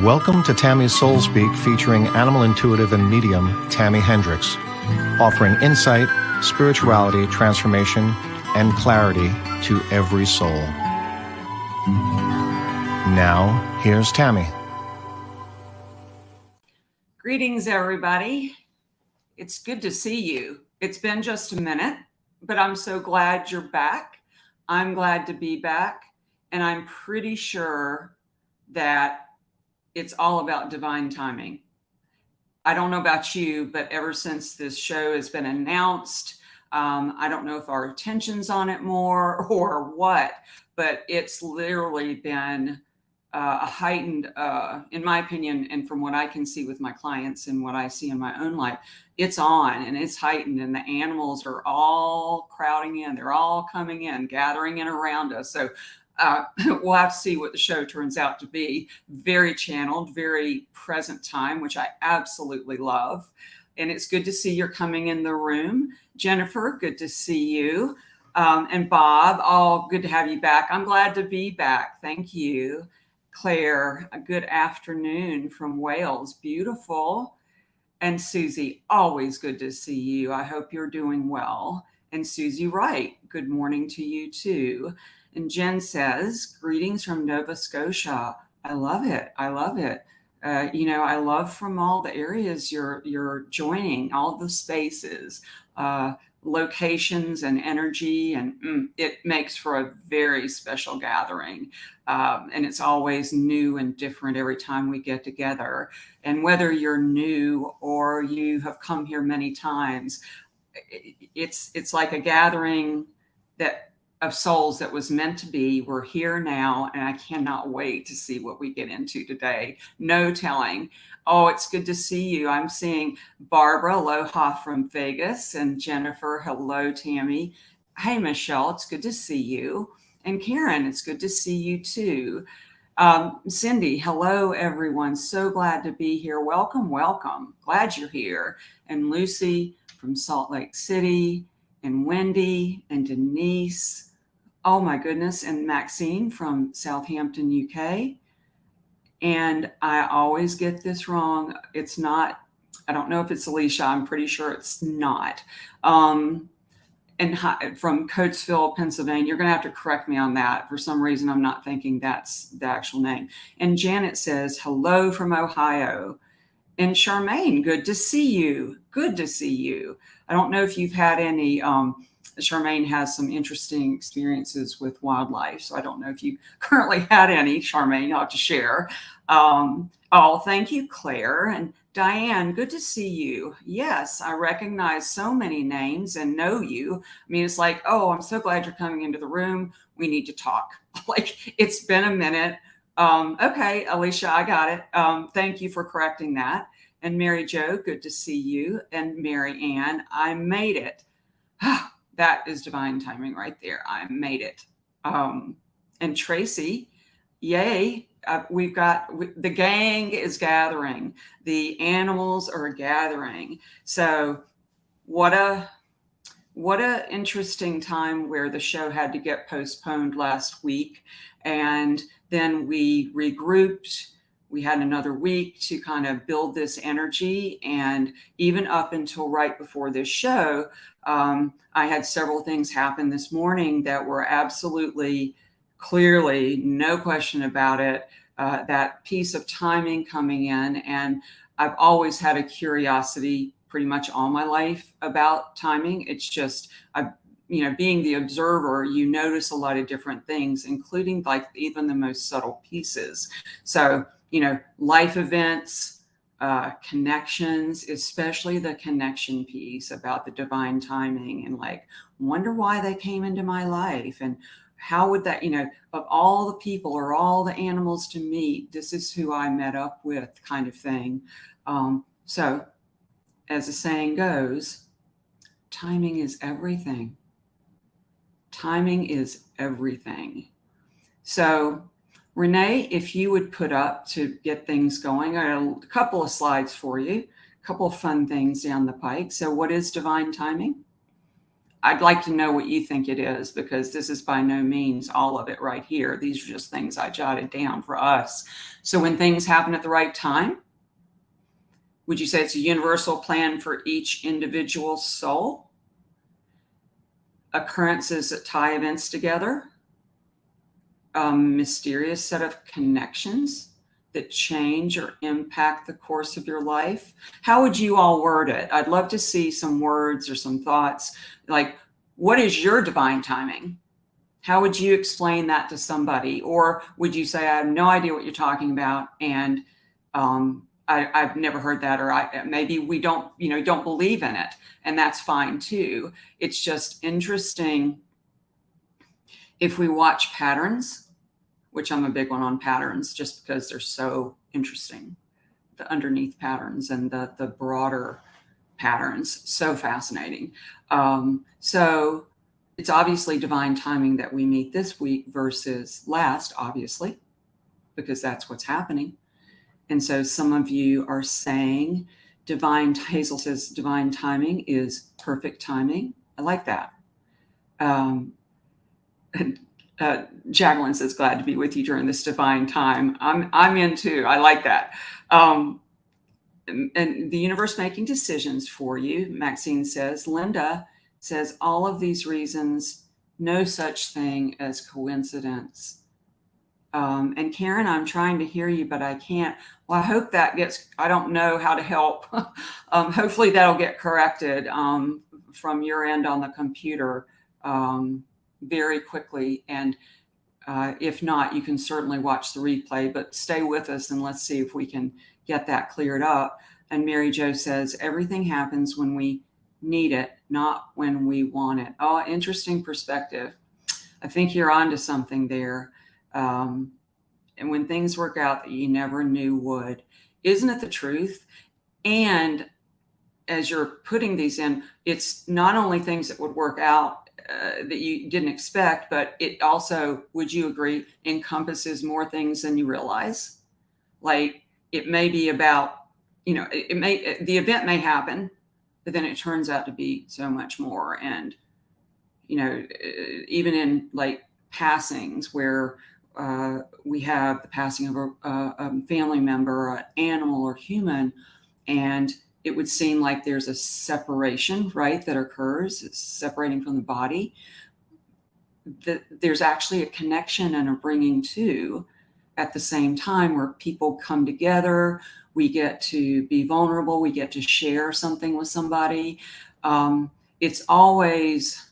Welcome to Tami's Soul Speak, featuring animal intuitive and medium Tami Hendricks, offering insight, spirituality, transformation, and clarity to every soul. Now, here's Tami. Greetings, everybody. It's good to see you. It's been just a minute, but I'm so glad you're back. I'm glad to be back, and I'm pretty sure that it's all about divine timing. I don't know about you, but ever since this show has been announced, I don't know if our attention's on it more or what, but it's literally been a heightened, in my opinion, and from what I can see with my clients and what I see in my own life, it's on and it's heightened, and the animals are all crowding in. They're all coming in, gathering in around us. So we'll have to see what the show turns out to be. Very channeled, very present time, which I absolutely love. And it's good to see you're coming in the room. Jennifer, good to see you. And Bob, good to have you back. I'm glad to be back. Thank you. Claire, a good afternoon from Wales. Beautiful. And Susie, always good to see you. I hope you're doing well. And Susie Wright, good morning to you too. And Jen says, greetings from Nova Scotia. I love it. I love it. I love from all the areas you're joining, all the spaces, locations and energy, and it makes for a very special gathering. And it's always new and different every time we get together. And whether you're new or you have come here many times, it's like a gathering of souls that was meant to be. We're here now, and I cannot wait to see what we get into today. No telling. Oh, it's good to see you. I'm seeing Barbara, aloha from Vegas, and Jennifer, hello, Tami. Hey, Michelle, it's good to see you. And Karen, it's good to see you too. Cindy, hello, everyone. So glad to be here. Welcome, welcome. Glad you're here. And Lucy from Salt Lake City, and Wendy, and Denise. Oh my goodness. And Maxine from Southampton, UK. And I always get this wrong. It's not, I don't know if it's Alicia. I'm pretty sure it's not. And from Coatesville, Pennsylvania. You're going to have to correct me on that. For some reason, I'm not thinking that's the actual name. And Janet says, hello from Ohio. And Charmaine, good to see you. Good to see you. I don't know if you've had any, Charmaine has some interesting experiences with wildlife. So I don't know if you currently had any, Charmaine, you'll have to share. Thank you, Claire. And Diane, good to see you. Yes, I recognize so many names and know you. I mean, it's like, oh, I'm so glad you're coming into the room. We need to talk. Like, it's been a minute. Okay, Alicia, I got it. Thank you for correcting that. And Mary Jo, good to see you. And Mary Ann, I made it. That is divine timing right there. I made it. And Tracy, yay. We've got, the gang is gathering. The animals are gathering. So what a interesting time where the show had to get postponed last week. And then we regrouped. We had another week to kind of build this energy. And even up until right before this show, I had several things happen this morning that were absolutely, clearly, no question about it, that piece of timing coming in. And I've always had a curiosity pretty much all my life about timing. It's just, being the observer, you notice a lot of different things, including like even the most subtle pieces. So, life events, connections, especially the connection piece about the divine timing, and like, wonder why they came into my life, and how would that, of all the people or all the animals to meet, this is who I met up with, kind of thing. So as the saying goes, timing is everything. Timing is everything. So Renee, if you would put up to get things going, I got a couple of slides for you, a couple of fun things down the pike. So what is divine timing? I'd like to know what you think it is, because this is by no means all of it right here. These are just things I jotted down for us. So when things happen at the right time, would you say it's a universal plan for each individual soul? Occurrences that tie events together? A mysterious set of connections that change or impact the course of your life? How would you all word it? I'd love to see some words or some thoughts. Like, what is your divine timing? How would you explain that to somebody? Or would you say, I have no idea what you're talking about, and I've never heard that, or maybe we don't believe in it, and that's fine too. It's just interesting if we watch patterns, which I'm a big one on patterns, just because they're so interesting. The underneath patterns and the broader patterns, so fascinating. So it's obviously divine timing that we meet this week versus last, obviously, because that's what's happening. And so some of you are saying Hazel says divine timing is perfect timing. I like that. Jacqueline says, glad to be with you during this divine time. I'm in too. I like that. And the universe making decisions for you. Maxine says, Linda says, all of these reasons, no such thing as coincidence. And Karen, I'm trying to hear you, but I can't. Well, I hope that I don't know how to help. Hopefully that'll get corrected from your end on the computer very quickly. And if not, you can certainly watch the replay, but stay with us and let's see if we can get that cleared up. And Mary Jo says, everything happens when we need it, not when we want it. Oh, interesting perspective. I think you're onto something there. And when things work out that you never knew would, isn't it the truth? And as you're putting these in, it's not only things that would work out that you didn't expect, but it also, would you agree, encompasses more things than you realize? Like, it may be about, the event may happen, but then it turns out to be so much more. And, even in like passings where we have the passing of a family member, an animal or human, and it would seem like there's a separation, right, that occurs. It's separating from the body. There's actually a connection and a bringing to at the same time, where people come together. We get to be vulnerable. We get to share something with somebody. It's always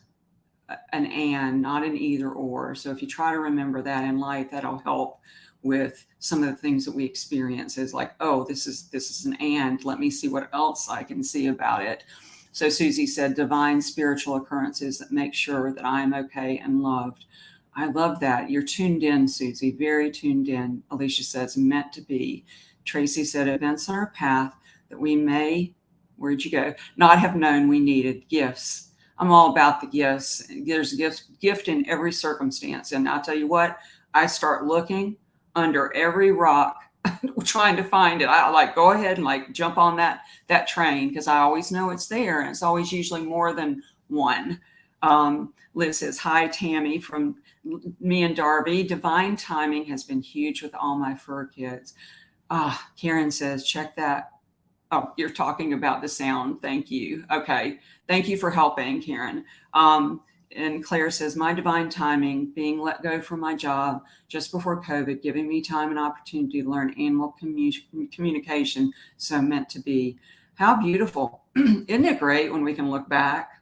an and, not an either or. So if you try to remember that in life, that'll help with some of the things that we experience. Is like, oh, this is an and, let me see what else I can see about it. So Susie said, divine spiritual occurrences that make sure that I'm okay and loved. I love that. You're tuned in, Susie, very tuned in. Alicia says, meant to be. Tracy said, events on our path that we may, where'd you go, not have known we needed. Gifts. I'm all about the gifts. There's a gift in every circumstance. And I'll tell you what, I start looking under every rock trying to find it. I like go ahead and like jump on that train, because I always know it's there, and it's always usually more than one. Liz says, hi, Tami, from me and Darby. Divine timing has been huge with all my fur kids. Karen says, check that. Oh, you're talking about the sound. Thank you. Okay. Thank you for helping, Karen. And Claire says, my divine timing, being let go from my job just before COVID, giving me time and opportunity to learn animal communication. So meant to be. How beautiful. Isn't it great when we can look back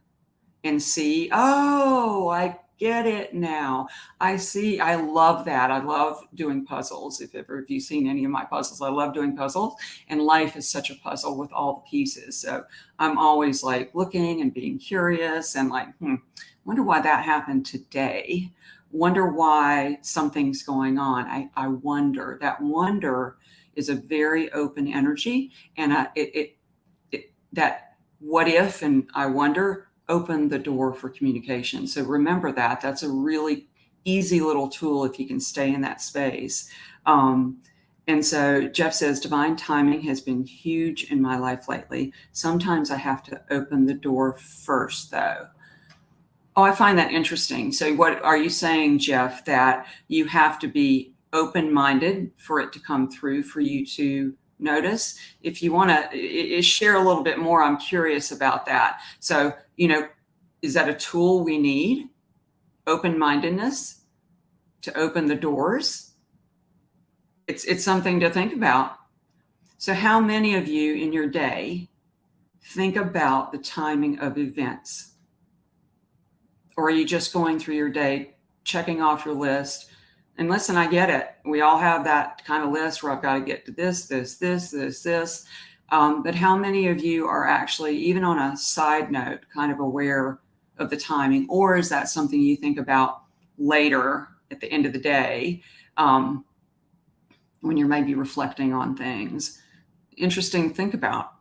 and see, oh, I get it now. I see. I love that. I love doing puzzles. If you've seen any of my puzzles, I love doing puzzles, and life is such a puzzle with all the pieces. So I'm always like looking and being curious and like, wonder why that happened today. Wonder why something's going on. I wonder. That wonder is a very open energy, and that what if and I wonder open the door for communication. So remember that. That's a really easy little tool if you can stay in that space. And so Jeff says, divine timing has been huge in my life lately. Sometimes I have to open the door first, though. Oh, I find that interesting. So what are you saying, Jeff, that you have to be open-minded for it to come through for you to notice? If you want to share a little bit more, I'm curious about that. So, is that a tool we need? Open-mindedness to open the doors? It's something to think about. So how many of you in your day think about the timing of events? Or are you just going through your day, checking off your list? And listen, I get it. We all have that kind of list where I've got to get to this. But how many of you are actually, even on a side note, kind of aware of the timing? Or is that something you think about later at the end of the day, when you're maybe reflecting on things? Interesting to think about.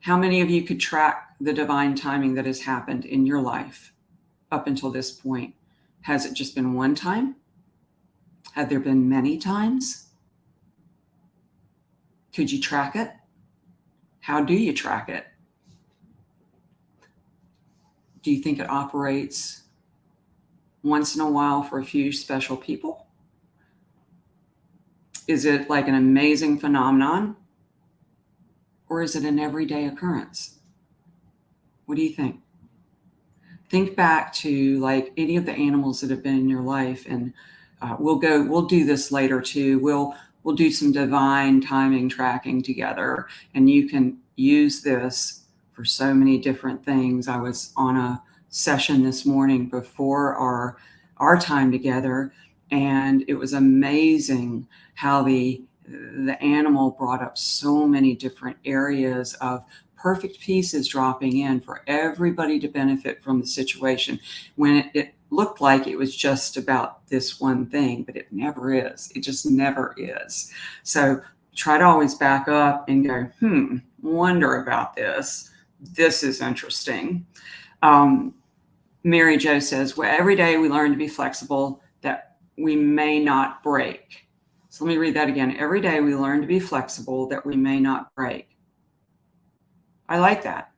How many of you could track the divine timing that has happened in your life up until this point? Has it just been one time? Have there been many times? Could you track it? How do you track it? Do you think it operates once in a while for a few special people? Is it like an amazing phenomenon? Or is it an everyday occurrence? What do you think? Think back to like any of the animals that have been in your life, and we'll do this later too. We'll do some divine timing tracking together, and you can use this for so many different things. I was on a session this morning before our time together, and it was amazing how the animal brought up so many different areas of perfect pieces dropping in for everybody to benefit from the situation, when it looked like it was just about this one thing, but it never is. It just never is. So try to always back up and go, wonder about this. This is interesting. Mary Jo says, well, every day we learn to be flexible that we may not break. So let me read that again. Every day we learn to be flexible that we may not break. I like that.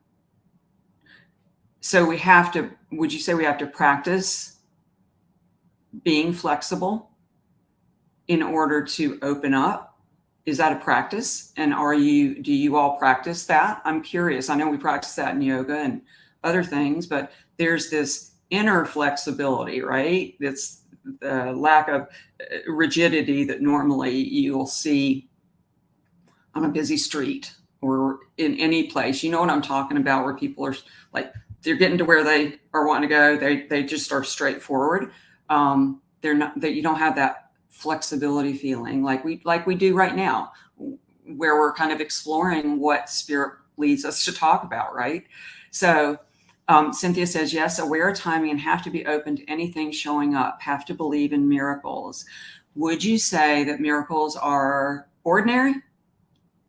So would you say we have to practice being flexible in order to open up? Is that a practice? And do you all practice that? I'm curious. I know we practice that in yoga and other things, but there's this inner flexibility, right? It's the lack of rigidity that normally you'll see on a busy street or in any place. You know what I'm talking about, where people are like, they're getting to where they are wanting to go. They just are straightforward. They're not, that you don't have that flexibility feeling like we do right now, where we're kind of exploring what spirit leads us to talk about, right? So Cynthia says, yes, aware of timing and have to be open to anything showing up, have to believe in miracles. Would you say that miracles are ordinary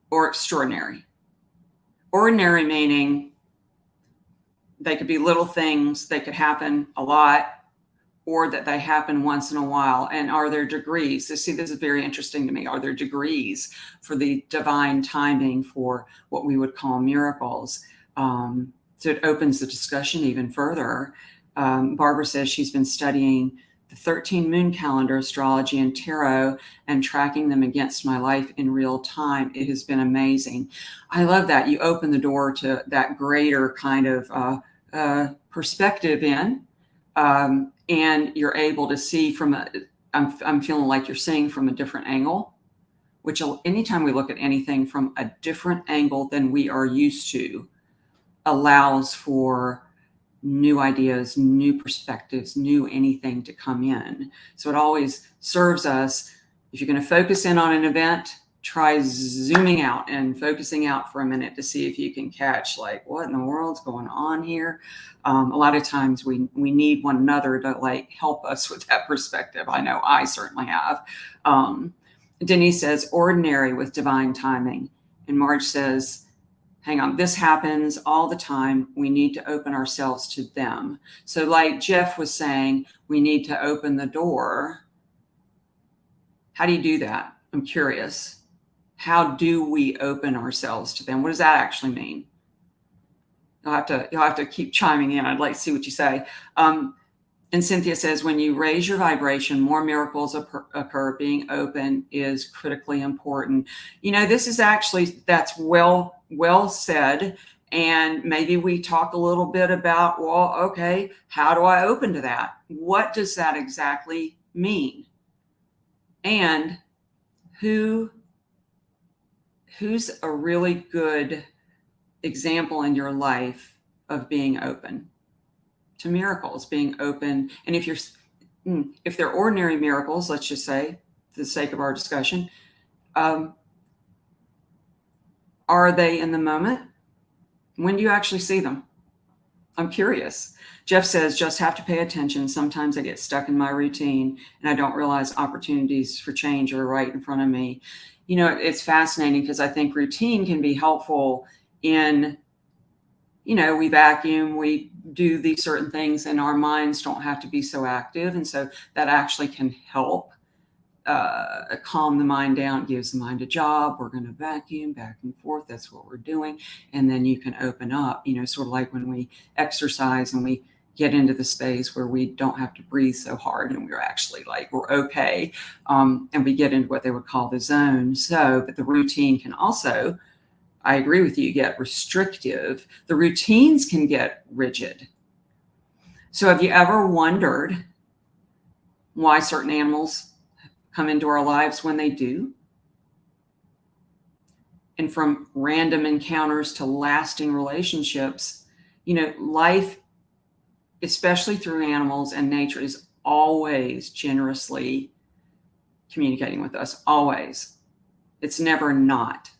or extraordinary? Ordinary meaning they could be little things, they could happen a lot, or that they happen once in a while. And are there degrees? So see, this is very interesting to me. Are there degrees for the divine timing for what we would call miracles? So it opens the discussion even further. Barbara says she's been studying the 13 moon calendar, astrology, and tarot, and tracking them against my life in real time. It has been amazing. I love that. You open the door to that greater kind of perspective in, and you're able to see I'm feeling like you're seeing from a different angle, which anytime we look at anything from a different angle than we are used to, allows for new ideas, new perspectives, new anything to come in. So it always serves us. If you're going to focus in on an event, try zooming out and focusing out for a minute to see if you can catch like, what in the world's going on here? A lot of times we need one another to like help us with that perspective. I know I certainly have. Denise says, ordinary with divine timing. And Marge says, hang on, this happens all the time. We need to open ourselves to them. So like Jeff was saying, we need to open the door. How do you do that? I'm curious. How do we open ourselves to them? What does that actually mean? You'll have to keep chiming in. I'd like to see what you say. And Cynthia says, when you raise your vibration, more miracles occur. Being open is critically important. This is actually, that's well said. And maybe we talk a little bit about, well, okay, how do I open to that? What does that exactly mean? And who's a really good example in your life of being open to miracles, being open? And if they're ordinary miracles, let's just say, for the sake of our discussion, are they in the moment? When do you actually see them? I'm curious. Jeff says, just have to pay attention. Sometimes I get stuck in my routine and I don't realize opportunities for change are right in front of me. It's fascinating because I think routine can be helpful in, we vacuum, we do these certain things, and our minds don't have to be so active. And so that actually can help calm the mind down, gives the mind a job. We're going to vacuum back and forth. That's what we're doing. And then you can open up, sort of like when we exercise and we get into the space where we don't have to breathe so hard and we're actually like, we're okay. And we get into what they would call the zone. But the routine can also, I agree with you, get restrictive. The routines can get rigid. So have you ever wondered why certain animals come into our lives when they do? And from random encounters to lasting relationships, life, especially through animals and nature, is always generously communicating with us, always. It's never not.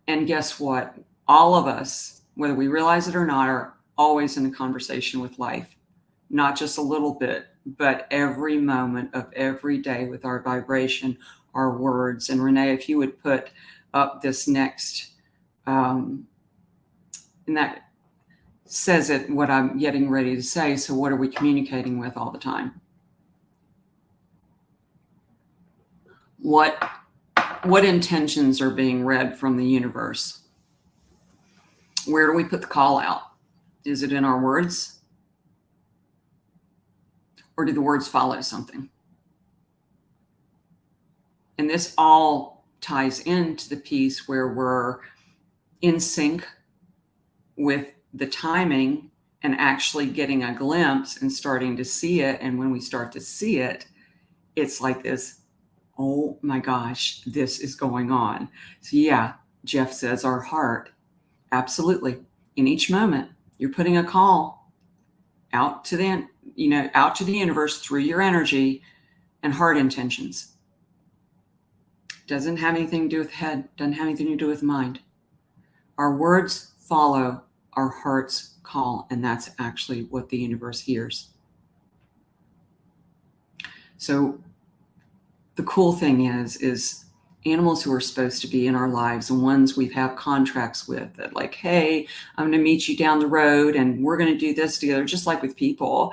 And guess what? All of us, whether we realize it or not, are always in a conversation with life, not just a little bit, but every moment of every day with our vibration, our words. And Renee, if you would put up this next, and that says it, what I'm getting ready to say. So what are we communicating with all the time? What intentions are being read from the universe? Where do we put the call out? Is it in our words? Or do the words follow something? And this all ties into the piece where we're in sync with the timing and actually getting a glimpse and starting to see it. And when we start to see it, it's like this, oh my gosh, this is going on. So yeah, Jeff says our heart. Absolutely. In each moment, you're putting a call out to the universe through your energy and heart intentions. Doesn't have anything to do with head, doesn't have anything to do with mind. Our words follow our heart's call, and that's actually what the universe hears. So the cool thing is animals who are supposed to be in our lives, and ones we've had contracts with, that like, hey, I'm going to meet you down the road and we're going to do this together, just like with people,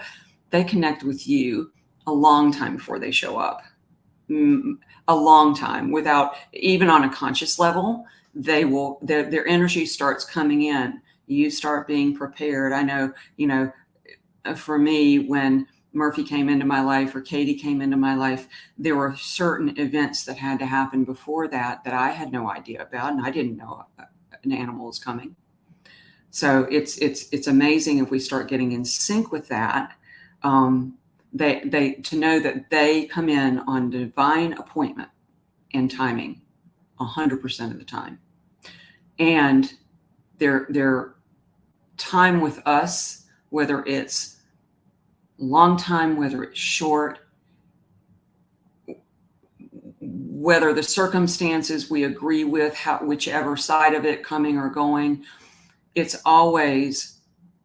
they connect with you a long time before they show up. A long time, without even on a conscious level, their energy starts coming in. You start being prepared. I know, for me, when Murphy came into my life or Katie came into my life, there were certain events that had to happen before that I had no idea about, and I didn't know an animal was coming. So it's amazing if we start getting in sync with that. They to know that they come in on divine appointment and timing 100% of the time. And their time with us, whether it's long time, whether it's short, whether the circumstances we agree with, whichever side of it, coming or going, it's always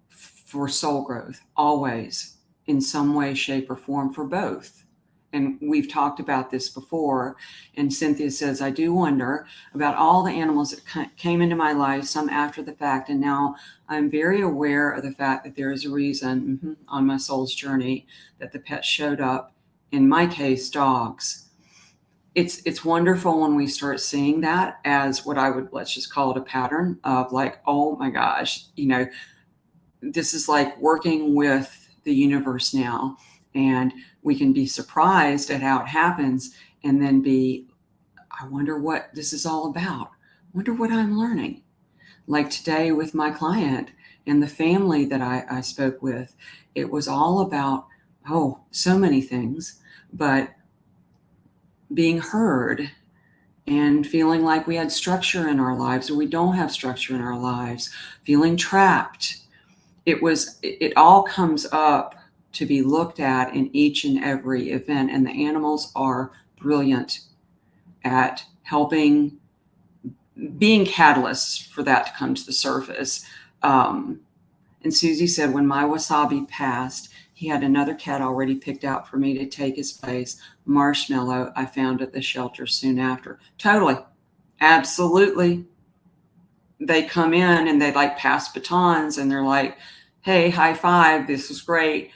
for soul growth, always in some way, shape, or form for both. And we've talked about this before. And Cynthia says, I do wonder about all the animals that came into my life, some after the fact. And now I'm very aware of the fact that there is a reason on my soul's journey that the pets showed up. In my case, dogs. it's wonderful when we start seeing that as what I would, let's just call it a pattern of like, oh my gosh, this is like working with the universe now, and we can be surprised at how it happens, and then be, I wonder what this is all about. I wonder what I'm learning. Like today with my client and the family that I spoke with, it was all about, oh, so many things, but being heard and feeling like we had structure in our lives or we don't have structure in our lives, feeling trapped. It all comes up to be looked at in each and every event, and the animals are brilliant at helping, being catalysts for that to come to the surface. And Susie said, when my Wasabi passed, he had another cat already picked out for me to take his place. Marshmallow, I found at the shelter soon after. Totally. Absolutely. They come in and they like pass batons, and they're like, hey, high five. This was great.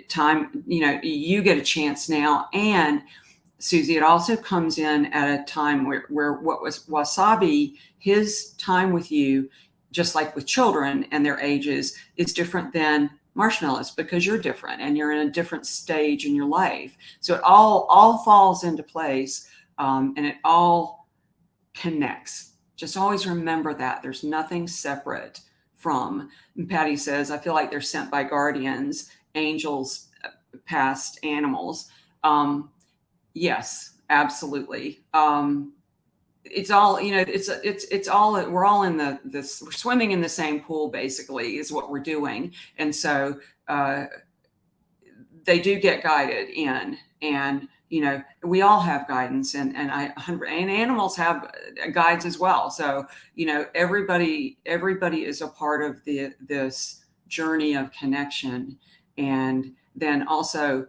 Time, you get a chance now. And Susie, it also comes in at a time where what was Wasabi, his time with you, just like with children and their ages, is different than Marshmallows, because you're different and you're in a different stage in your life. So it all falls into place, and it all connects. Just always remember that there's nothing separate from. And Patty says, I feel like they're sent by guardians, angels, past animals. Yes, absolutely. It's all, it's all, we're all in we're swimming in the same pool, basically, is what we're doing. And so they do get guided in, and, we all have guidance, and animals have guides as well. So, everybody is a part of this journey of connection. And then also,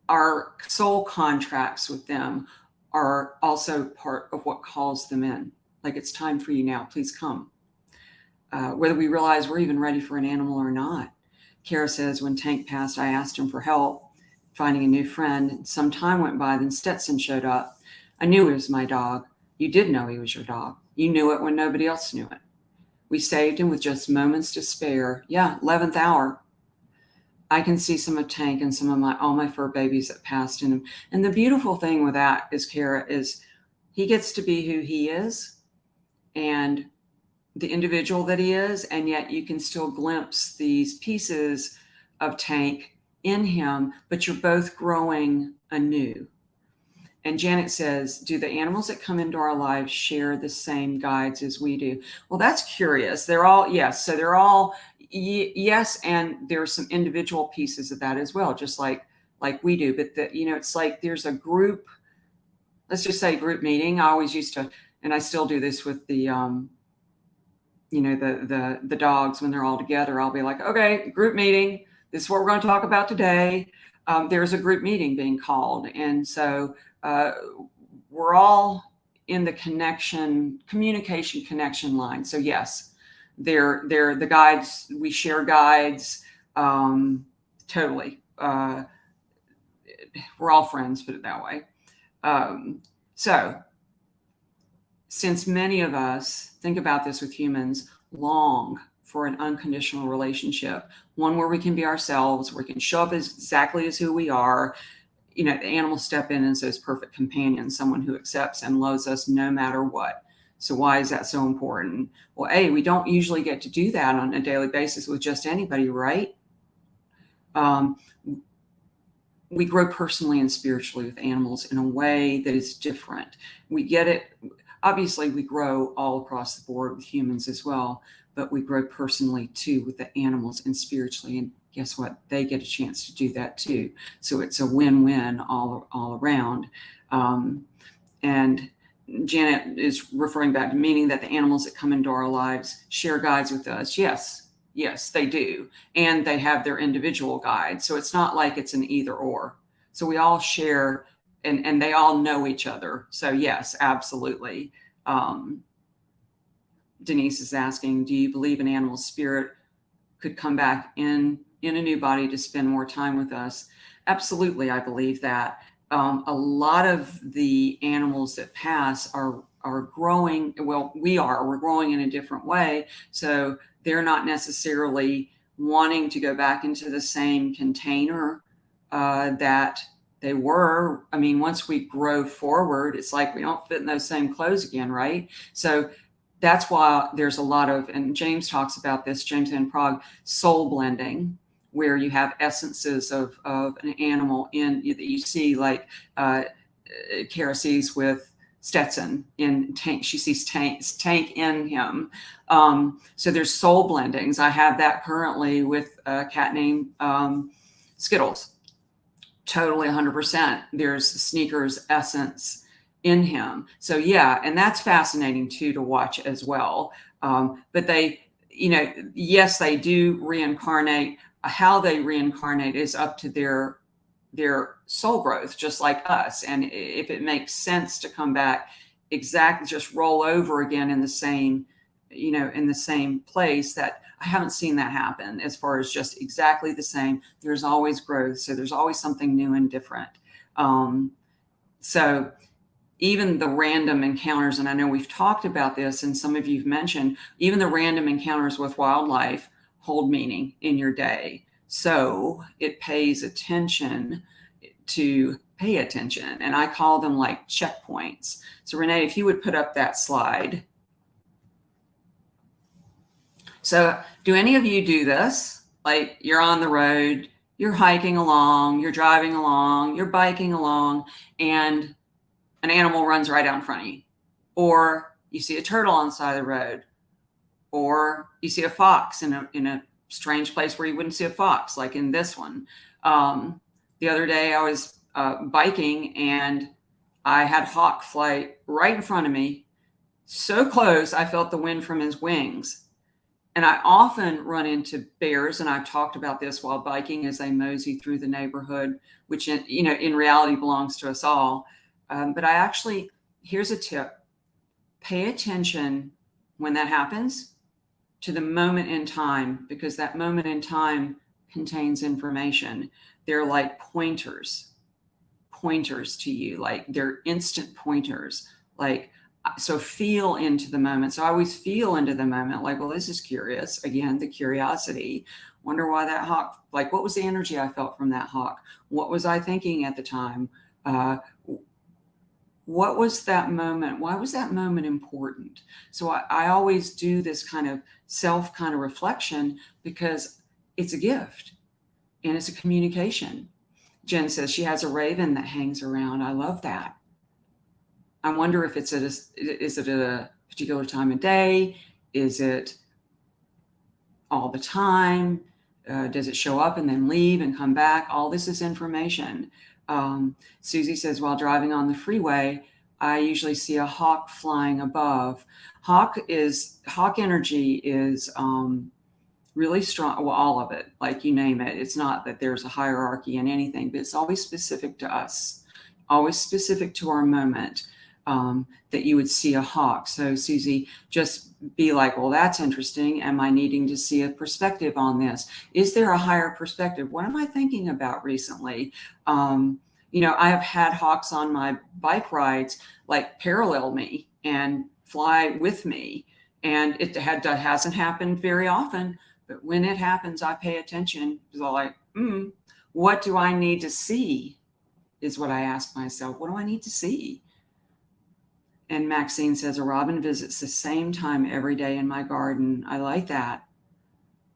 our soul contracts with them are also part of what calls them in. Like, it's time for you now, please come. Whether we realize we're even ready for an animal or not. Kara says, when Tank passed, I asked him for help finding a new friend. Some time went by, then Stetson showed up. I knew he was my dog. You did know he was your dog. You knew it when nobody else knew it. We saved him with just moments to spare. Yeah, 11th hour. I can see some of Tank and some of all my fur babies that passed in him. And the beautiful thing with that is, Kara, is he gets to be who he is and the individual that he is, and yet you can still glimpse these pieces of Tank in him, but you're both growing anew. And Janet says, do the animals that come into our lives share the same guides as we do? Well, that's curious. They're all, yes. So they're all, yes. And there's some individual pieces of that as well, just like we do. But it's like there's a group, let's just say group meeting. I always used to, and I still do this with the, the dogs when they're all together. I'll be like, okay, group meeting. This is what we're going to talk about today. There's a group meeting being called. And so we're all in the communication connection line. So yes, they're the guides. We share guides. Totally. We're all friends, put it that way. So since many of us, think about this with humans, long for an unconditional relationship, one where we can be ourselves, where we can show up exactly as who we are. The animals step in as those perfect companions, someone who accepts and loves us no matter what. So why is that so important? Well, we don't usually get to do that on a daily basis with just anybody, right? We grow personally and spiritually with animals in a way that is different. We get it. Obviously, we grow all across the board with humans as well, but we grow personally too with the animals and spiritually. And guess what? They get a chance to do that too. So it's a win-win all around. And Janet is referring back to meaning that the animals that come into our lives share guides with us. Yes, they do. And they have their individual guides. So it's not like it's an either or. So we all share, and they all know each other. So yes, absolutely. Denise is asking, do you believe an animal spirit could come back in a new body to spend more time with us? Absolutely, I believe that. A lot of the animals that pass are growing. Well, we're growing in a different way, so they're not necessarily wanting to go back into the same container that they were. I mean, once we grow forward, it's like we don't fit in those same clothes again, right? So that's why there's a lot of, and James talks about this, James Van Prague, soul blending, where you have essences of an animal in that you see, like Kara sees with Stetson in Tank. She sees Tank in him. So there's soul blendings. I have that currently with a cat named Skittles. Totally 100%. There's Sneaker's essence in him. So yeah, and that's fascinating too to watch as well. But they, yes, they do reincarnate. How they reincarnate is up to their soul growth, just like us. And if it makes sense to come back, exactly, just roll over again in the same, in the same place, that I haven't seen that happen as far as just exactly the same. There's always growth. So there's always something new and different. So even the random encounters, and I know we've talked about this and some of you've mentioned, even the random encounters with wildlife hold meaning in your day. So it pays attention to pay attention. And I call them like checkpoints. So Renee, if you would put up that slide. So do any of you do this? Like you're on the road, you're hiking along, you're driving along, you're biking along, and an animal runs right out in front of you. Or you see a turtle on the side of the road. Or you see a fox in a strange place where you wouldn't see a fox, like in this one. The other day I was biking and I had hawk fly right in front of me, so close I felt the wind from his wings. And I often run into bears, and I've talked about this while biking as they mosey through the neighborhood, which in reality belongs to us all. But here's a tip: pay attention when that happens to the moment in time, because that moment in time contains information. They're like pointers to you, like they're instant pointers. So feel into the moment. So I always feel into the moment, like, well, this is curious. Again, the curiosity. Wonder why that hawk, like, what was the energy I felt from that hawk? What was I thinking at the time? What was that moment? Why was that moment important? So I always do this kind of self kind of reflection because it's a gift and it's a communication. Jen says she has a raven that hangs around. I love that. I wonder if is it at a particular time of day? Is it all the time? Does it show up and then leave and come back? All this is information. Susie says, while driving on the freeway, I usually see a hawk flying above. Hawk energy is really strong. Well, all of it, like you name it. It's not that there's a hierarchy in anything, but it's always specific to us, always specific to our moment. That you would see a hawk. So Susie, just be like, well, that's interesting. Am I needing to see a perspective on this? Is there a higher perspective? What am I thinking about recently? I have had hawks on my bike rides, like parallel me and fly with me. And it hasn't happened very often, but when it happens, I pay attention. Because I'm like, what do I need to see? Is what I ask myself. What do I need to see? And Maxine says, a robin visits the same time every day in my garden. I like that.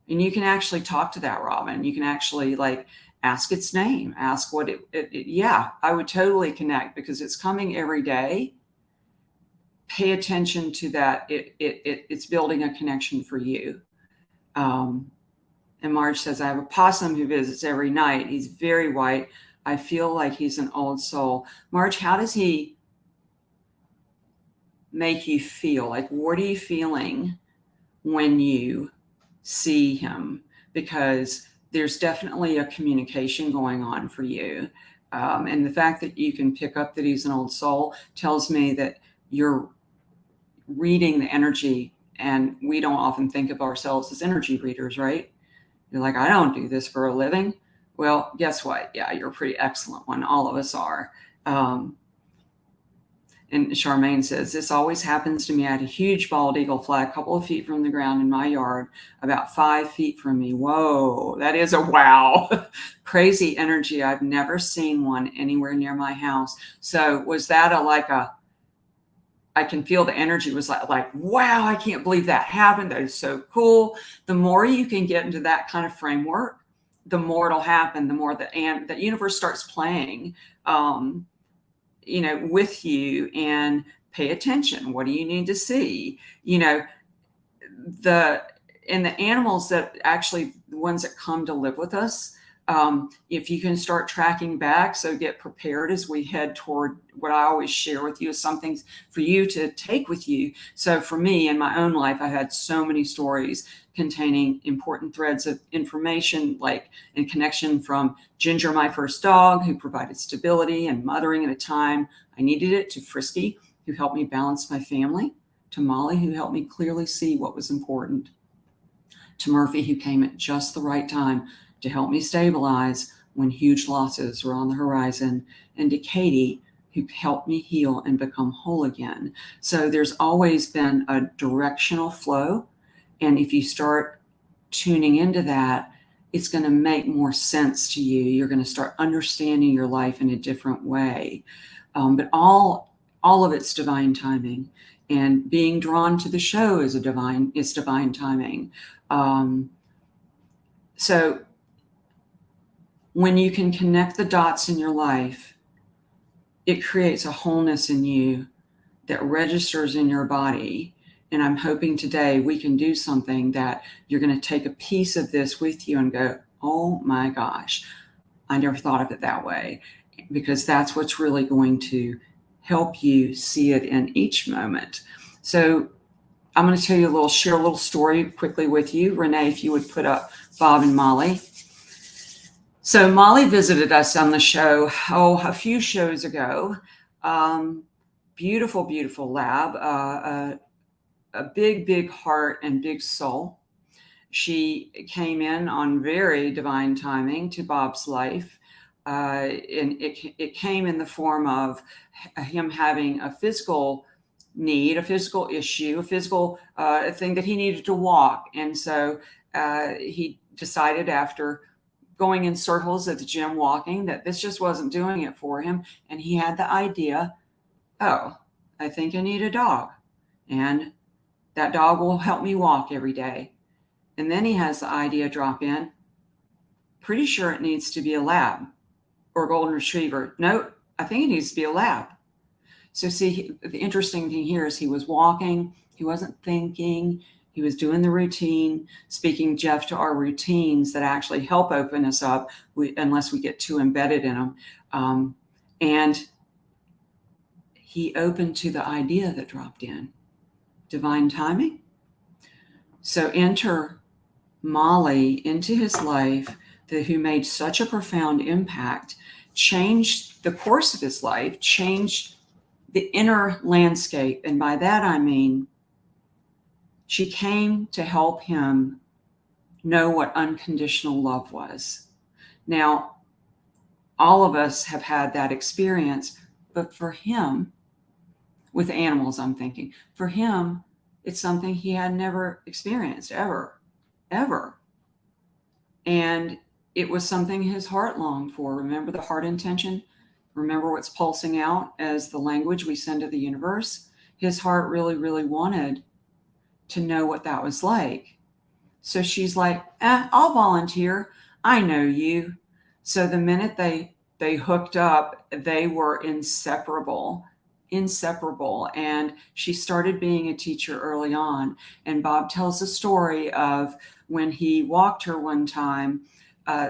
And you can actually talk to that robin. You can actually ask its name, ask what yeah, I would totally connect because it's coming every day. Pay attention to that. It's building a connection for you. And Marge says, I have a possum who visits every night. He's very white. I feel like he's an old soul. Marge, how does he make you feel? Like, what are you feeling when you see him? Because there's definitely a communication going on for you. And the fact that you can pick up that he's an old soul tells me that you're reading the energy. And we don't often think of ourselves as energy readers, right? You're like, I don't do this for a living. Well, guess what? Yeah, you're a pretty excellent one. All of us are. And Charmaine says, this always happens to me. I had a huge bald eagle fly a couple of feet from the ground in my yard, about 5 feet from me. Whoa, that is a wow. Crazy energy. I've never seen one anywhere near my house. So was that I can feel the energy was like, wow, I can't believe that happened. That is so cool. The more you can get into that kind of framework, the more it'll happen, the more the universe starts playing, with you, and pay attention. What do you need to see? The animals that actually, the ones that come to live with us, if you can start tracking back, so get prepared as we head toward what I always share with you is something for you to take with you. So for me in my own life, I've had so many stories containing important threads of information, like in connection from Ginger, my first dog, who provided stability and mothering at a time I needed it, to Frisky, who helped me balance my family, to Molly, who helped me clearly see what was important, to Murphy, who came at just the right time to help me stabilize when huge losses were on the horizon, and to Katie, who helped me heal and become whole again. So there's always been a directional flow. And if you start tuning into that, it's going to make more sense to you. You're going to start understanding your life in a different way. But all of it's divine timing. And being drawn to the show is divine timing. So when you can connect the dots in your life, it creates a wholeness in you that registers in your body. And I'm hoping today we can do something that you're going to take a piece of this with you and go, oh my gosh, I never thought of it that way. Because that's what's really going to help you see it in each moment. So I'm going to share a little story quickly with you. Renee, if you would put up Bob and Molly. So Molly visited us on the show, a few shows ago. Beautiful, beautiful lab, a big, big heart and big soul. She came in on very divine timing to Bob's life. And it came in the form of him having a physical need, a physical issue, a physical thing that he needed to walk. And so he decided, after going in circles at the gym walking, that this just wasn't doing it for him. And he had the idea, oh, I think I need a dog. And that dog will help me walk every day. And then he has the idea drop in, pretty sure it needs to be a lab or a golden retriever. No, I think it needs to be a lab. So see, the interesting thing here is he was walking, he wasn't thinking, he was doing the routine, speaking, Jeff, to our routines that actually help open us up, unless we get too embedded in them. And he opened to the idea that dropped in. Divine timing. So enter Molly into his life, who made such a profound impact, changed the course of his life, changed the inner landscape. And by that, I mean, she came to help him know what unconditional love was. Now, all of us have had that experience, but for him, with animals, I'm thinking, for him, it's something he had never experienced ever. And it was something his heart longed for. Remember the heart intention? Remember what's pulsing out as the language we send to the universe? His heart really, really wanted to know what that was like. So she's like, I'll volunteer. I know you. So the minute they hooked up, they were inseparable. And she started being a teacher early on. And Bob tells the story of when he walked her one time,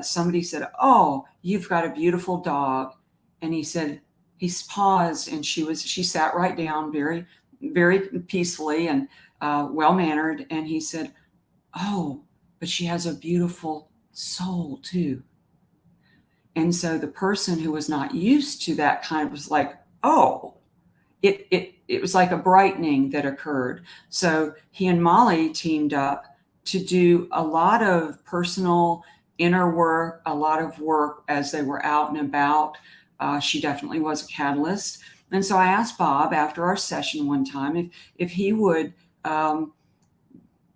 somebody said, oh, you've got a beautiful dog. And he said, he paused, and she sat right down very, very peacefully and well-mannered. And he said, oh, but she has a beautiful soul too. And so the person who was not used to that kind of was like, oh, it was like a brightening that occurred. So he and Molly teamed up to do a lot of personal inner work, a lot of work as they were out and about. She definitely was a catalyst. And so I asked Bob after our session one time if he would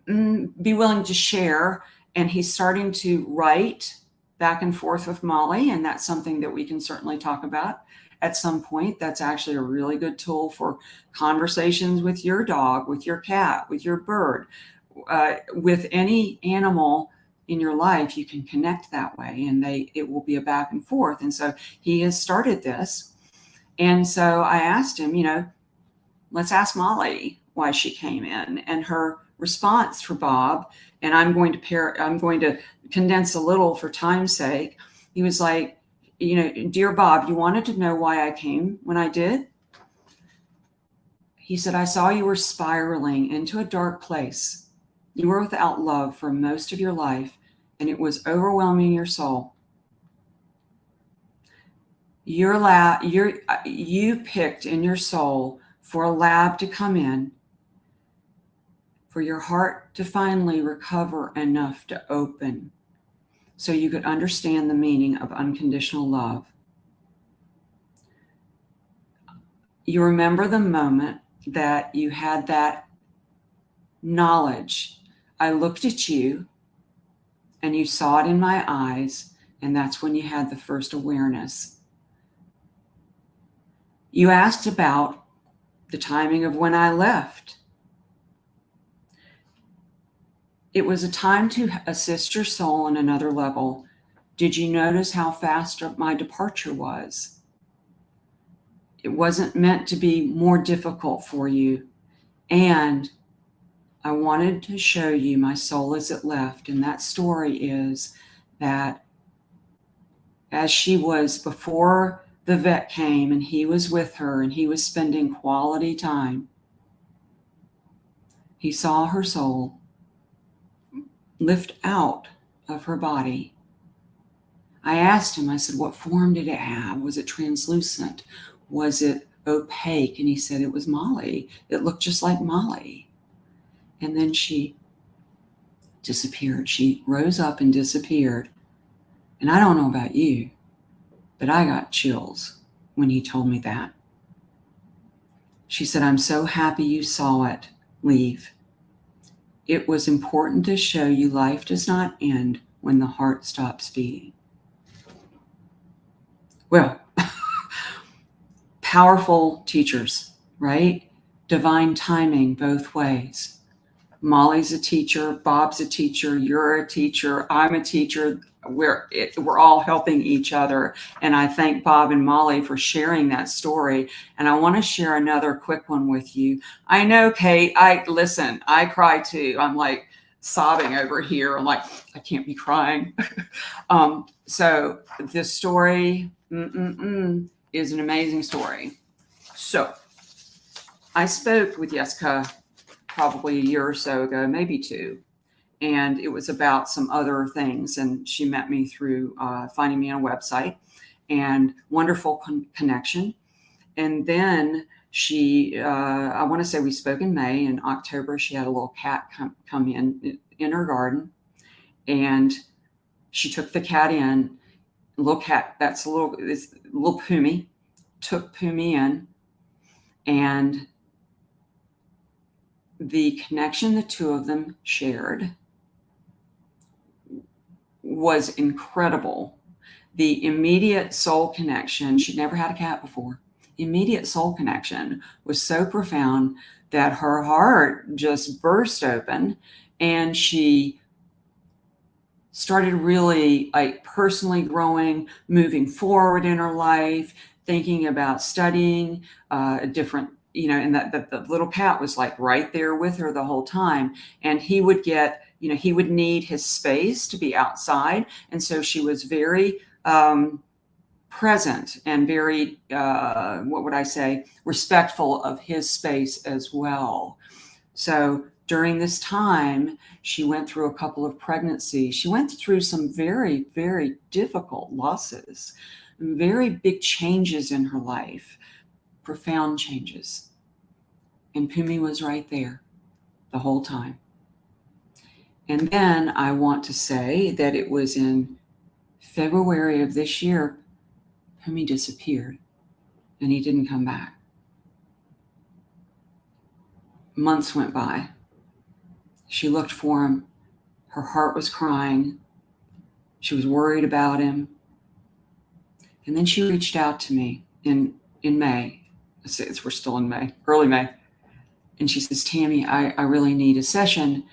be willing to share. And he's starting to write back and forth with Molly, and that's something that we can certainly talk about at some point. That's actually a really good tool for conversations with your dog, with your cat, with your bird, with any animal in your life. You can connect that way, and it will be a back and forth. And so he has started this. And so I asked him, let's ask Molly why she came in, and her response for Bob. And I'm going to condense a little for time's sake. He was like, dear Bob, you wanted to know why I came when I did? He said, I saw you were spiraling into a dark place. You were without love for most of your life, and it was overwhelming your soul. You picked in your soul for a lab to come in, for your heart to finally recover enough to open so you could understand the meaning of unconditional love. You remember the moment that you had that knowledge. I looked at you and you saw it in my eyes, and that's when you had the first awareness. You asked about the timing of when I left. It was a time to assist your soul on another level. Did you notice how fast my departure was? It wasn't meant to be more difficult for you. And I wanted to show you my soul as it left. And that story is that as she was before the vet came and he was with her and he was spending quality time, he saw her soul lift out of her body. I asked him, I said, what form did it have? Was it translucent? Was it opaque? And he said it was Molly. It looked just like Molly. And then she disappeared. She rose up and disappeared. And I don't know about you, but I got chills when he told me that. She said, I'm so happy you saw it leave. It was important to show you life does not end when the heart stops beating. Well, powerful teachers, right? Divine timing both ways. Molly's a teacher, Bob's a teacher, you're a teacher, I'm a teacher. We're all helping each other. And I thank Bob and Molly for sharing that story. And I want to share another quick one with you. I know, Kate, I cry too. I'm like sobbing over here. I'm like, I can't be crying. So this story is an amazing story. So I spoke with Jessica probably a year or so ago, maybe two. And it was about some other things. And she met me through finding me on a website, and wonderful connection. And then she, I want to say we spoke in May. In October, she had a little cat come in her garden. And she took the cat in. Little cat, it's little Pumi, took Pumi in. And the connection the two of them shared was incredible. The immediate soul connection, she'd never had a cat before. Immediate soul connection was so profound that her heart just burst open, and she started really like personally growing, moving forward in her life, thinking about studying different, and that the little cat was like right there with her the whole time. And he would get, he would need his space to be outside. And so she was very present and very, what would I say, respectful of his space as well. So during this time, she went through a couple of pregnancies. She went through some very, very difficult losses, very big changes in her life, profound changes. And Pumi was right there the whole time. And then I want to say that it was in February of this year, Tami disappeared and he didn't come back. Months went by. She looked for him. Her heart was crying. She was worried about him. And then she reached out to me in May. We're still in May, early May. And she says, Tami, I really need a session.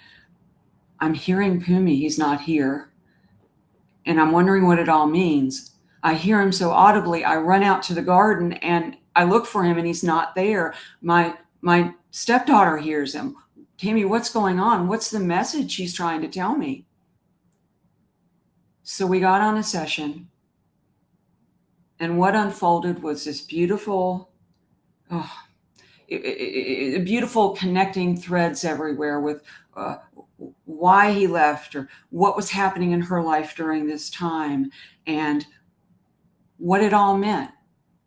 I'm hearing Pumi, he's not here. And I'm wondering what it all means. I hear him so audibly, I run out to the garden and I look for him and he's not there. My stepdaughter hears him. Tami, what's going on? What's the message he's trying to tell me? So we got on a session, and what unfolded was this beautiful, beautiful connecting threads everywhere with why he left or what was happening in her life during this time and what it all meant.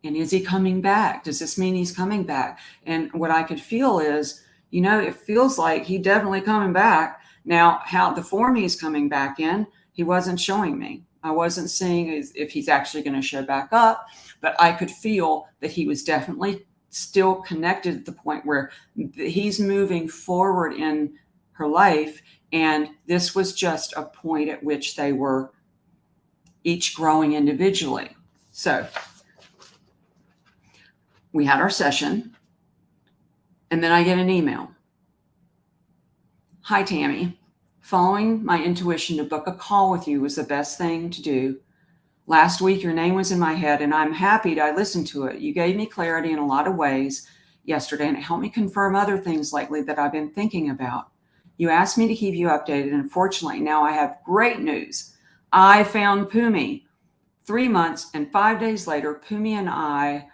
And is he coming back? Does this mean he's coming back? And what I could feel is, it feels like he definitely coming back. Now, how the form he's coming back in, he wasn't showing me. I wasn't seeing if he's actually going to show back up, but I could feel that he was definitely still connected at the point where he's moving forward in her life. And this was just a point at which they were each growing individually. So we had our session, and then I get an email. Hi, Tami. Following my intuition to book a call with you was the best thing to do. Last week, your name was in my head, and I'm happy I listened to it. You gave me clarity in a lot of ways yesterday, and it helped me confirm other things lately that I've been thinking about. You asked me to keep you updated, and fortunately, now I have great news. I found Pumi. 3 months and 5 days later, Pumi and I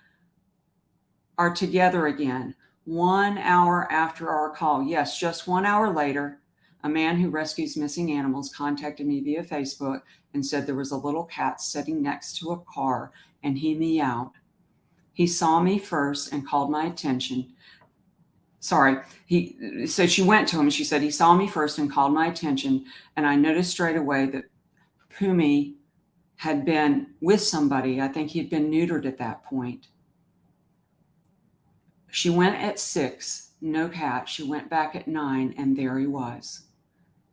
are together again. 1 hour after our call, yes, just 1 hour later, a man who rescues missing animals contacted me via Facebook and said there was a little cat sitting next to a car and he meowed. He saw me first and called my attention. So she went to him and she said, he saw me first and called my attention. And I noticed straight away that Pumi had been with somebody. I think he'd been neutered at that point. She went at 6, no cat. She went back at 9 and there he was.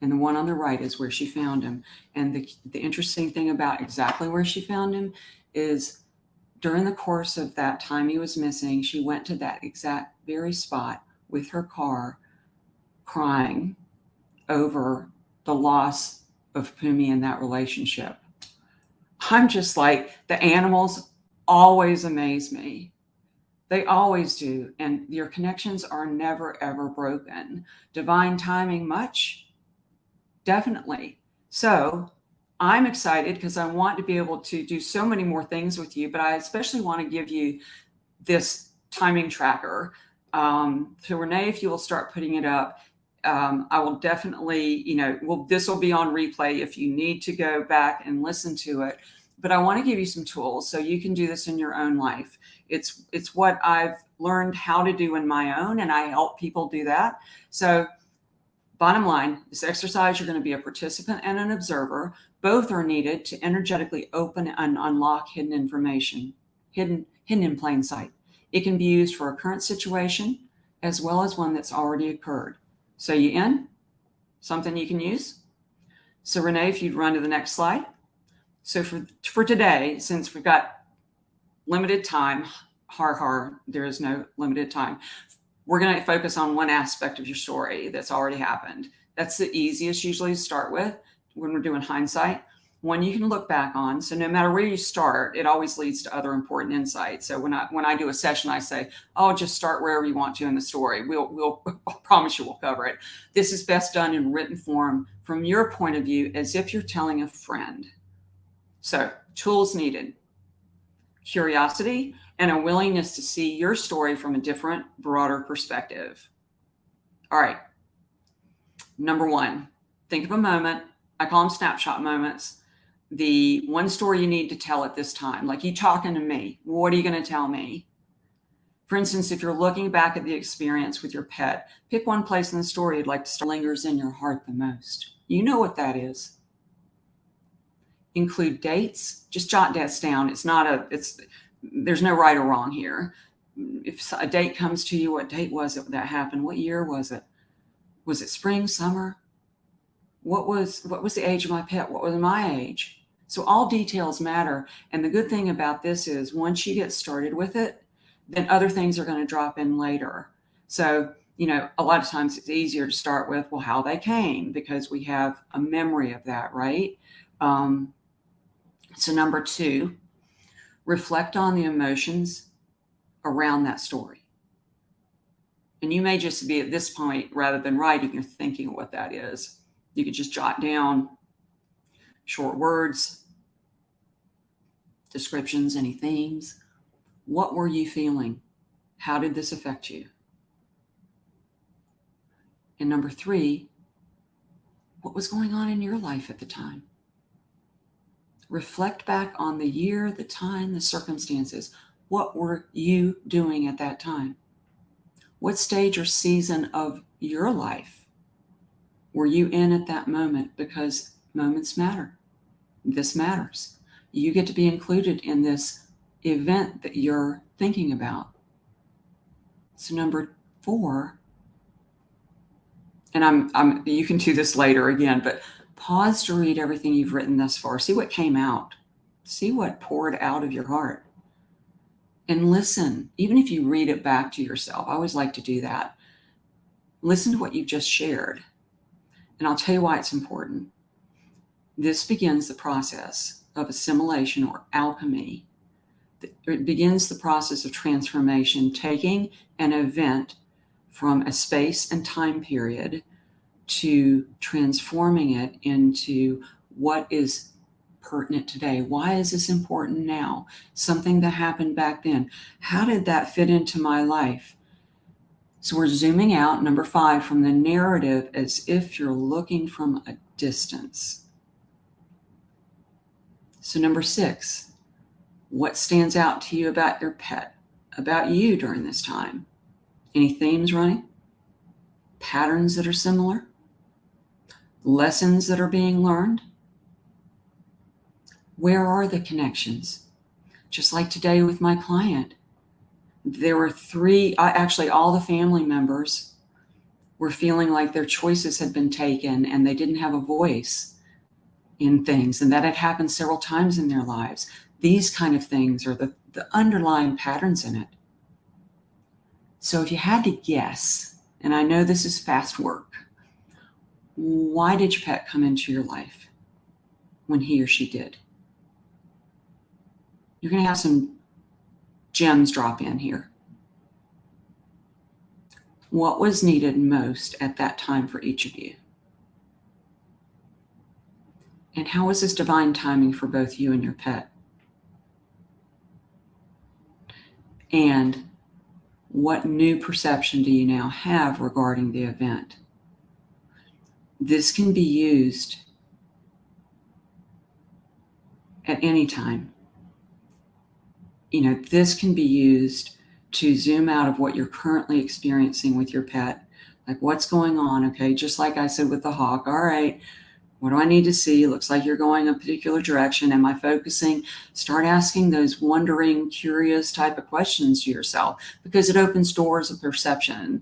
And the one on the right is where she found him. And the interesting thing about exactly where she found him is during the course of that time he was missing, she went to that exact very spot with her car crying over the loss of Pumi in that relationship. I'm just like, the animals always amaze me. They always do. And your connections are never, ever broken. Divine timing, much? Definitely. So I'm excited because I want to be able to do so many more things with you, but I especially want to give you this timing tracker. So Renee, if you will start putting it up, I will definitely, this will be on replay if you need to go back and listen to it. But I want to give you some tools so you can do this in your own life. It's what I've learned how to do in my own, and I help people do that. So bottom line, this exercise, you're going to be a participant and an observer. Both are needed to energetically open and unlock hidden information, hidden in plain sight. It can be used for a current situation as well as one that's already occurred. So you in? Something you can use? So Renee, if you'd run to the next slide. So for today, since we've got limited time, there is no limited time. We're going to focus on one aspect of your story that's already happened. That's the easiest usually to start with when we're doing hindsight. One you can look back on. So no matter where you start, it always leads to other important insights. So when I do a session, I say, oh, just start wherever you want to in the story. We'll I promise you we'll cover it. This is best done in written form from your point of view as if you're telling a friend. So tools needed: curiosity and a willingness to see your story from a different, broader perspective. All right. Number one, think of a moment. I call them snapshot moments. The one story you need to tell at this time, like you talking to me. What are you going to tell me? For instance, if you're looking back at the experience with your pet, pick one place in the story you'd like to start lingers in your heart the most. You know what that is. Include dates. Just jot that down. There's no right or wrong here. If a date comes to you, what date was it that happened? What year was it? Was it spring, summer? What was the age of my pet? What was my age? So all details matter. And the good thing about this is once you get started with it, then other things are going to drop in later. So, a lot of times it's easier to start with, well, how they came, because we have a memory of that, right? So number 2, reflect on the emotions around that story. And you may just be at this point, rather than writing, you're thinking of what that is. You could just jot down short words, descriptions, any themes. What were you feeling? How did this affect you? And number 3, what was going on in your life at the time? Reflect back on the year, the time, the circumstances. What were you doing at that time? What stage or season of your life were you in at that moment? Because moments matter. This matters. You get to be included in this event that you're thinking about. So number 4, and you can do this later again, but pause to read everything you've written thus far. See what came out. See what poured out of your heart. And listen, even if you read it back to yourself. I always like to do that. Listen to what you've just shared. And I'll tell you why it's important. This begins the process of assimilation or alchemy. It begins the process of transformation, taking an event from a space and time period to transforming it into what is pertinent today. Why is this important now? Something that happened back then. How did that fit into my life? So we're zooming out, number 5, from the narrative as if you're looking from a distance. So number 6, what stands out to you about your pet, about you during this time? Any themes running? Patterns that are similar? Lessons that are being learned? Where are the connections? Just like today with my client, there were 3, actually all the family members were feeling like their choices had been taken and they didn't have a voice in things, and that had happened several times in their lives. These kind of things are the underlying patterns in it. So if you had to guess, and I know this is fast work, why did your pet come into your life when he or she did? You're going to have some gems drop in here. What was needed most at that time for each of you? And how was this divine timing for both you and your pet? And what new perception do you now have regarding the event? This can be used at any time. This can be used to zoom out of what you're currently experiencing with your pet. Like, what's going on? Okay, just like I said with the hawk. All right, what do I need to see? It looks like you're going a particular direction. Am I focusing? Start asking those wondering, curious type of questions to yourself, because it opens doors of perception.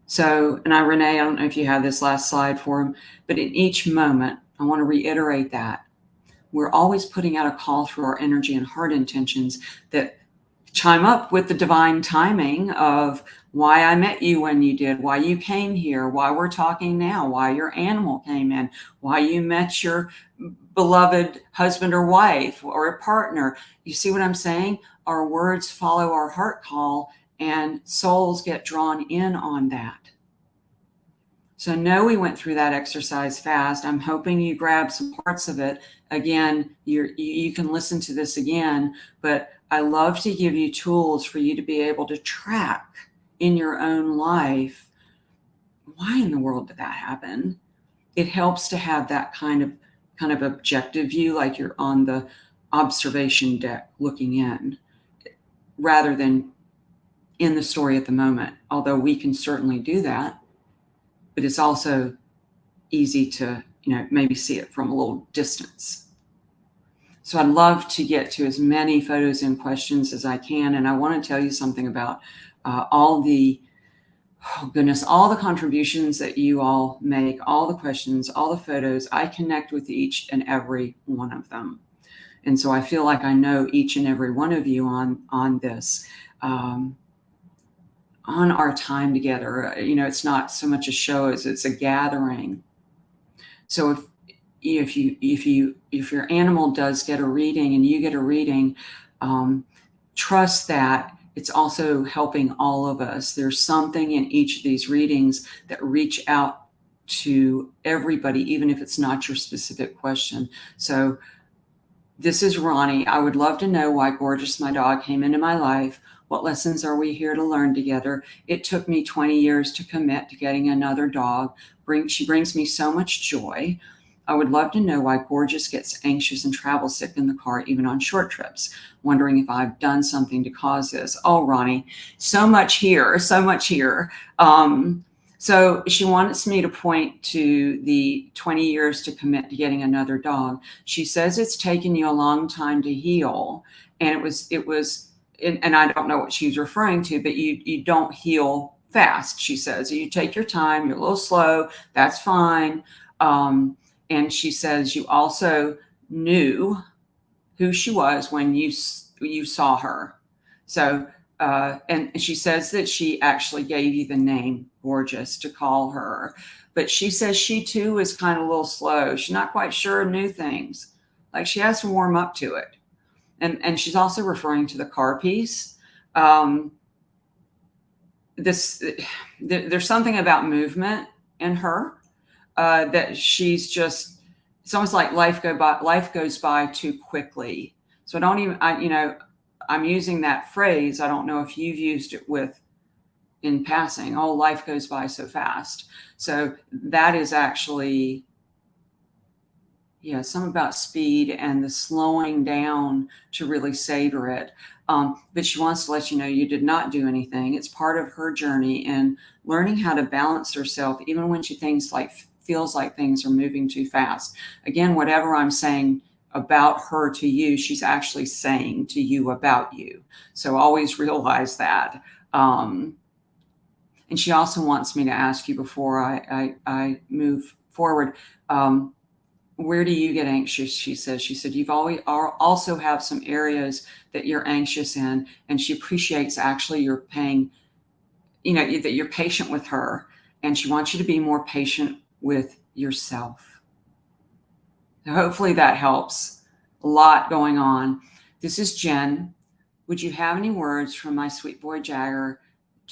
So, and Renee, I don't know if you have this last slide for him, but in each moment, I want to reiterate that we're always putting out a call through our energy and heart intentions that chime up with the divine timing of why I met you when you did, why you came here, why we're talking now, why your animal came in, why you met your beloved husband or wife or a partner. You see what I'm saying? Our words follow our heart call, and souls get drawn in on that. So I know we went through that exercise fast. I'm hoping you grab some parts of it. Again, you can listen to this again, but I love to give you tools for you to be able to track in your own life. Why in the world did that happen? It helps to have that kind of objective view, like you're on the observation deck looking in, rather than in the story at the moment. Although we can certainly do that, but it's also easy to maybe see it from a little distance. So I'd love to get to as many photos and questions as I can. And I want to tell you something about all the contributions that you all make, all the questions, all the photos. I connect with each and every one of them. And so I feel like I know each and every one of you on this, on our time together. It's not so much a show as it's a gathering. So if your animal does get a reading and you get a reading, trust that it's also helping all of us. There's something in each of these readings that reach out to everybody, even if it's not your specific question. So this is Ronnie. I would love to know why Gorgeous, my dog, came into my life. What lessons are we here to learn together? It took me 20 years to commit to getting another dog. She brings me so much joy. I would love to know why Gorgeous gets anxious and travel sick in the car, even on short trips, wondering if I've done something to cause this. Oh, Ronnie, so much here, so much here. So she wants me to point to the 20 years to commit to getting another dog. She says it's taken you a long time to heal. And it was, and I don't know what she's referring to, but you don't heal fast, she says. You take your time, you're a little slow, that's fine. And she says you also knew who she was when you saw her. So, and she says that she actually gave you the name Gorgeous to call her. But she says she too is kind of a little slow. She's not quite sure of new things. Like she has to warm up to it. And she's also referring to the car piece. There's something about movement in her. That she's just, it's almost like life goes by too quickly. So I'm using that phrase. I don't know if you've used it in passing. Oh, life goes by so fast. So that is actually, something about speed and the slowing down to really savor it. But she wants to let you know you did not do anything. It's part of her journey and learning how to balance herself, even when she feels like things are moving too fast. Again, whatever I'm saying about her to you, she's actually saying to you about you. So always realize that. And she also wants me to ask you before I move forward, where do you get anxious? She said you've always also have some areas that you're anxious in, and she appreciates actually you're paying, that you're patient with her, and she wants you to be more patient with yourself. So hopefully that helps. A lot going on. This is Jen. Would you have any words from my sweet boy Jagger?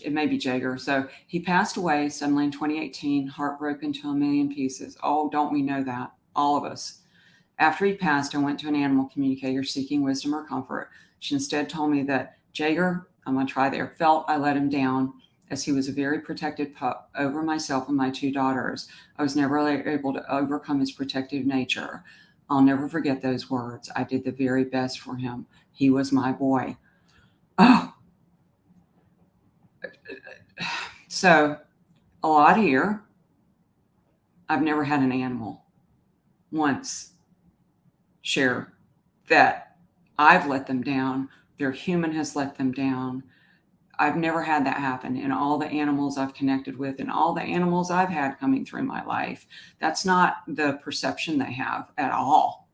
It may be Jagger. So he passed away suddenly in 2018, heartbroken to a million pieces. Oh, don't we know that? All of us. After he passed, I went to an animal communicator seeking wisdom or comfort. She instead told me that Jagger, I'm going to try there, felt I let him down, as he was a very protected pup over myself and my two daughters. I was never able to overcome his protective nature. I'll never forget those words. I did the very best for him. He was my boy. Oh. So, a lot here. I've never had an animal once share that I've let them down. Their human has let them down. I've never had that happen in all the animals I've connected with and all the animals I've had coming through my life. That's not the perception they have at all.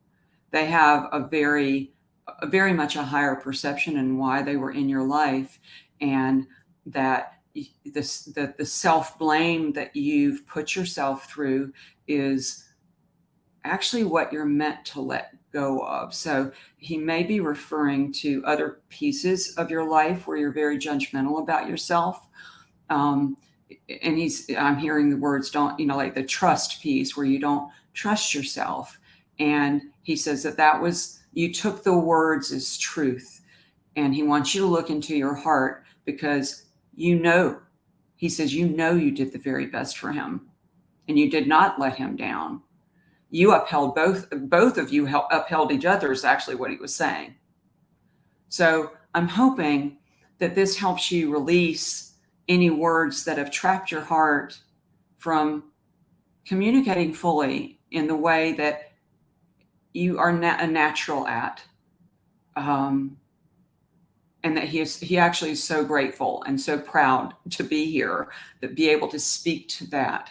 They have a very much a higher perception in why they were in your life, and that the self-blame that you've put yourself through is actually what you're meant to let go of. So he may be referring to other pieces of your life where you're very judgmental about yourself. And I'm hearing the words, like the trust piece where you don't trust yourself. And he says that was, you took the words as truth. And he wants you to look into your heart because he says, you did the very best for him and you did not let him down. You upheld both of you upheld each other is actually what he was saying. So I'm hoping that this helps you release any words that have trapped your heart from communicating fully in the way that you are a natural at. And that he actually is so grateful and so proud to be here, that be able to speak to that,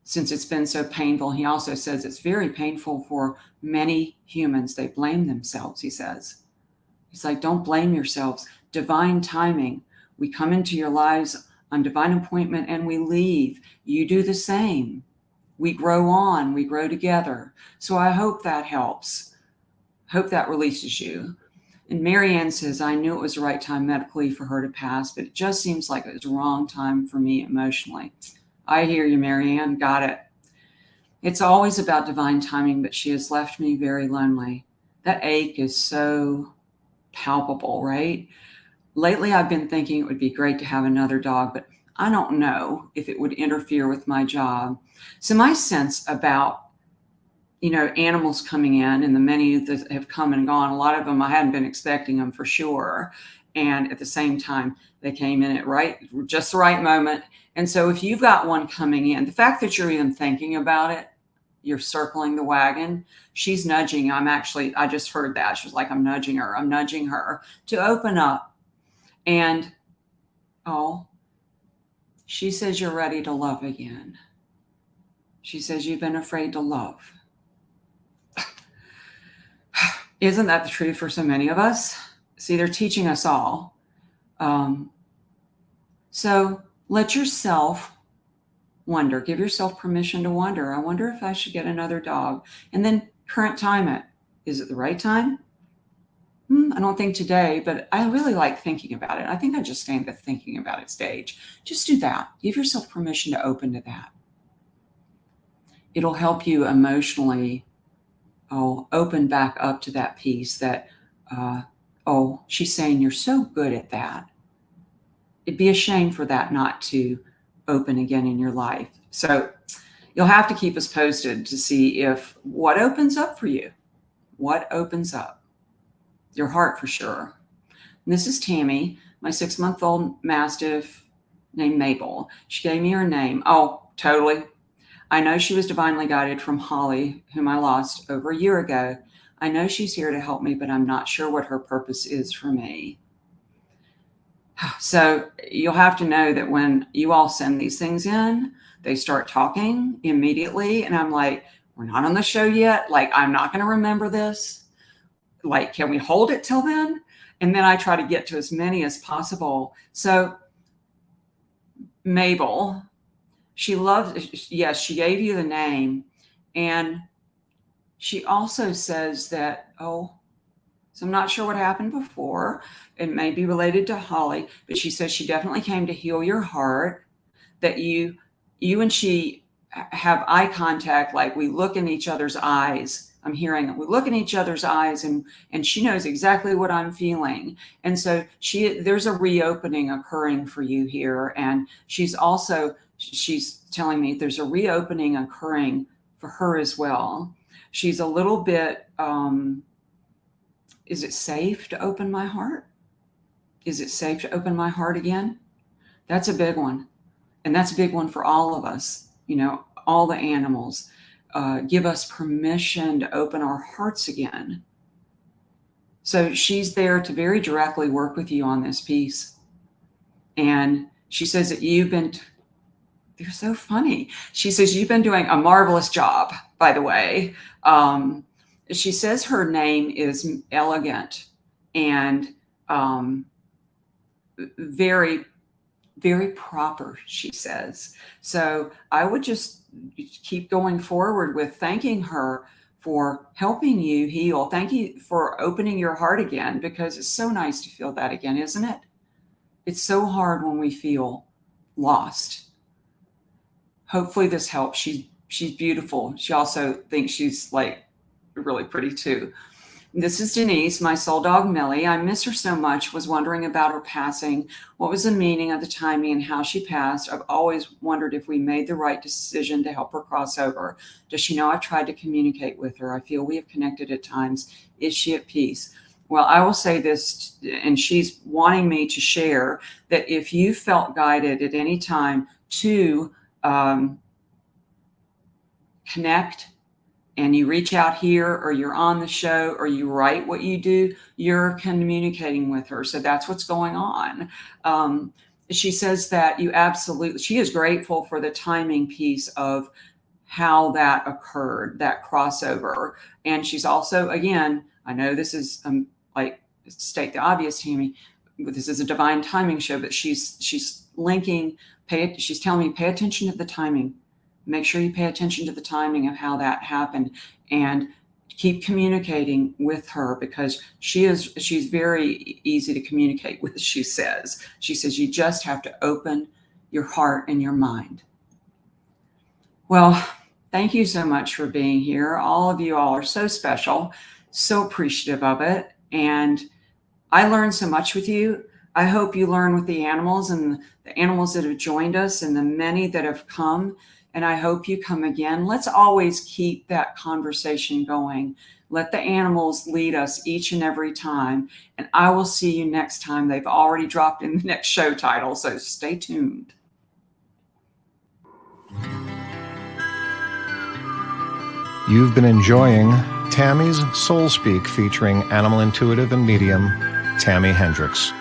since it's been so painful. He also says it's very painful for many humans. They blame themselves, he says. He's like, don't blame yourselves. Divine timing. We come into your lives on divine appointment and we leave. You do the same. We grow on, we grow together. So I hope that helps. Hope that releases you. And Marianne says, I knew it was the right time medically for her to pass, but it just seems like it was the wrong time for me emotionally. I hear you, Marianne. Got it. It's always about divine timing, but she has left me very lonely. That ache is so palpable, right? Lately, I've been thinking it would be great to have another dog, but I don't know if it would interfere with my job. So my sense about, animals coming in, and the many that have come and gone, a lot of them, I hadn't been expecting them for sure. And at the same time, they came in at just the right moment. And so if you've got one coming in, the fact that you're even thinking about it, you're circling the wagon, she's nudging. I just heard that. She was like, I'm nudging her to open up. And, she says, you're ready to love again. She says, you've been afraid to love. Isn't that the truth for so many of us? See, they're teaching us all. So let yourself wonder. Give yourself permission to wonder. I wonder if I should get another dog. And then current time it. Is it the right time? I don't think today, but I really like thinking about it. I think I just stay in the thinking about it stage. Just do that. Give yourself permission to open to that. It'll help you emotionally open back up to that piece that, she's saying you're so good at that. It'd be a shame for that not to open again in your life. So you'll have to keep us posted to see if what opens up for you. What opens up? Your heart for sure. And this is Tami, my 6-month-old Mastiff named Mabel. She gave me her name. Oh, totally. I know she was divinely guided from Holly, whom I lost over a year ago. I know she's here to help me, but I'm not sure what her purpose is for me. So you'll have to know that when you all send these things in, they start talking immediately. And I'm like, we're not on the show yet. Like, I'm not going to remember this. Like, can we hold it till then? And then I try to get to as many as possible. So Mabel, she gave you the name. And she also says that, so I'm not sure what happened before. It may be related to Holly, but she says she definitely came to heal your heart, that you and she have eye contact, like we look in each other's eyes. I'm hearing it. We look in each other's eyes and she knows exactly what I'm feeling. And so there's a reopening occurring for you here. And she's telling me there's a reopening occurring for her as well. She's a little bit, is it safe to open my heart? Is it safe to open my heart again? That's a big one. And that's a big one for all of us, all the animals. Give us permission to open our hearts again. So she's there to very directly work with you on this piece. And she says that you're so funny. She says you've been doing a marvelous job, by the way. She says her name is elegant and very, very proper, she says. So I would just keep going forward with thanking her for helping you heal. Thank you for opening your heart again, because it's so nice to feel that again, isn't it? It's so hard when we feel lost. Hopefully this helps. She's beautiful. She also thinks she's like really pretty too. This is Denise, my soul dog Millie. I miss her so much. Was wondering about her passing. What was the meaning of the timing and how she passed? I've always wondered if we made the right decision to help her cross over. Does she know I've tried to communicate with her? I feel we have connected at times. Is she at peace? Well, I will say this, and she's wanting me to share that if you felt guided at any time to connect and you reach out here, or you're on the show, or you write what you do, you're communicating with her. So that's what's going on. She says that she is grateful for the timing piece of how that occurred, that crossover. And she's also, again, I know this is like state the obvious, Tami, this is a divine timing show, but she's linking, she's telling me, pay attention to the timing. Make sure you pay attention to the timing of how that happened, and keep communicating with her, because she's very easy to communicate with. She says you just have to open your heart and your mind. Well, thank you so much for being here. All of you all are so special, so appreciative of it. And I learned so much with you. I hope you learn with the animals, and the animals that have joined us, and the many that have come. And I hope you come again. Let's always keep that conversation going. Let the animals lead us each and every time. And I will see you next time. They've already dropped in the next show title, so stay tuned. You've been enjoying Tami's Soul Speak, featuring animal intuitive and medium Tami Hendricks.